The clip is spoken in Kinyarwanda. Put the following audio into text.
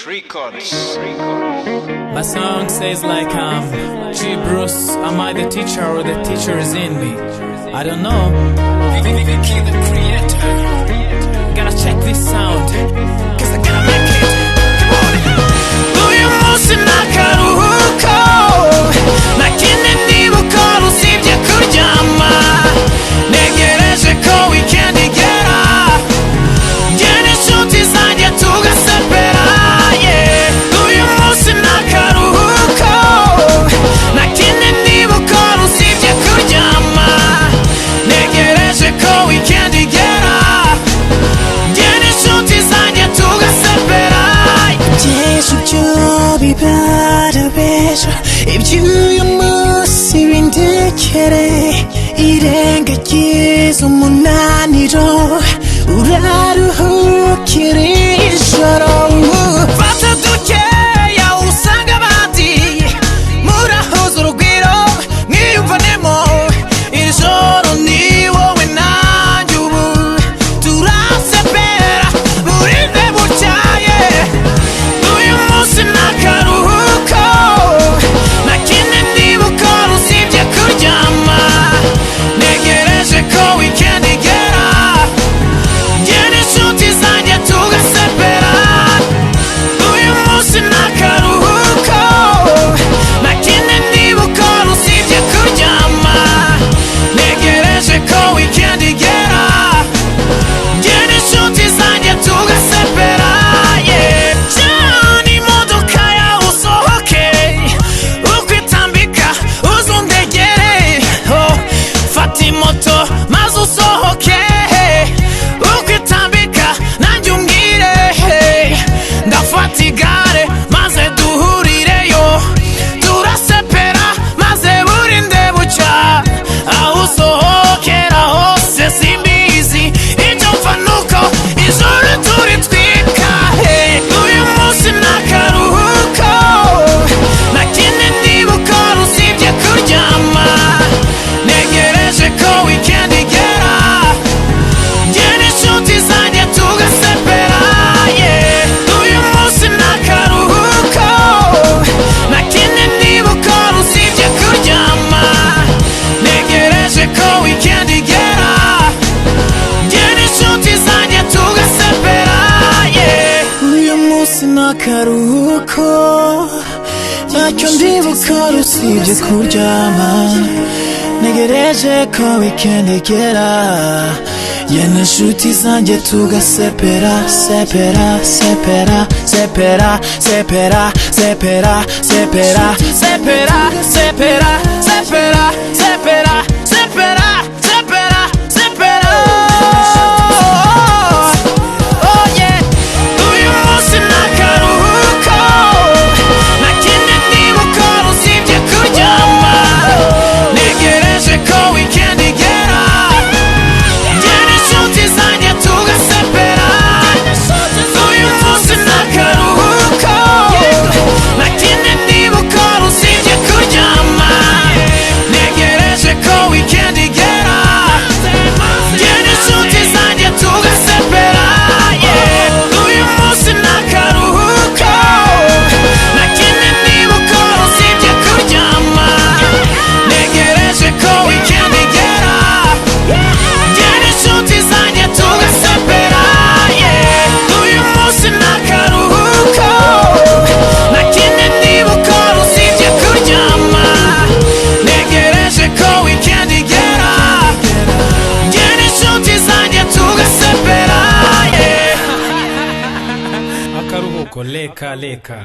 BUCE Records. My song says like Gee Bruce, am I the teacher or the teacher is in me? I don't know. Vicky the creator. Gotta check this sound, cause I gotta make it. Come on. Uyu munsi nakaruhuko, nakine ndibuka usibye kuryama. Negereje ko weekend igera, njye n'inshuti zanjye tugasepera. Uyu munsi nakaruhuko, nakine ndibuka usibye kuryama. Negereje ko weekend igera, njye n'inshuti zanjye tugasepera. Yesu byo bibarabejo, iby'uyu munsi bindekere. Irengagiza umunaniro, uraruhukira ijoro. Fata dukeya usanga abandi murahuza urugwiro, mwiyumvanemo. Iri joro ni wowe nanjye, ubu turasepera burinde bucyaye. Uyu munsi nakaruhuko, nakine ndibuka usibye kuryama. Negereje ko weekend igera, njye n'inshuti zanjye tugasepera. Uyu munsi nakaruhuko, nakine ndibuka usibye kuryama. Negereje ko weekend igera, njye n'inshuti zanjye tugasepera. Jana imodoka yawe usohoke, ukwitambika uzundegere. Fata imoto maze usohoke, ukwitambika nanjye umbwire. Ndafata igare maze duhurireyo, turasepera maze burinde bucya. Aho usohokera hose simbizi, icyo mfa nuko ijoro turitwika. Uyu munsi nakaruhuko, nakine ndibuka usibye kuryama. Negereje ko weekend igera, njye n'inshuti zanjye tugasepera. Uyu munsi nakaruhuko, nakine ndibuka usibye kuryama. Negereje ko weekend igera, njye n'inshuti zanjye tugasepera. Uyu munsi nakaruhuko, ntacyo ndibuka usibye kuryama. Negereje ko weekend igera, njye n'inshuti zanjye tugasepera. Sepera, sepera, sepera, sepera, sepera, sepera, sepera, sepera, sepera, sepera, sepera, sepera, sepera. Oh yeah. Uyu munsi nakaruhuko, nakine ndibuka usibye kuryama. Negereje ko weekend igera, njye n'inshuti zanjye tugasepera. Uyu munsi nakaruhuko, nakine ndibuka usibye kuryama. Negereje ko weekend igera, njye n'inshuti zanjye tugasepera. Uyu munsi nakaruhuko, nakine ndibuka usibye kuryama. Negereje ko weekend igera, njye n'inshuti zanjye tugasepera. Uyu munsi nakaruhuko, nakine ndibuka usibye kuryama. Negereje ko weekend igera, njye n'inshuti zanjye tugasepera. Akaruhuko leka leka.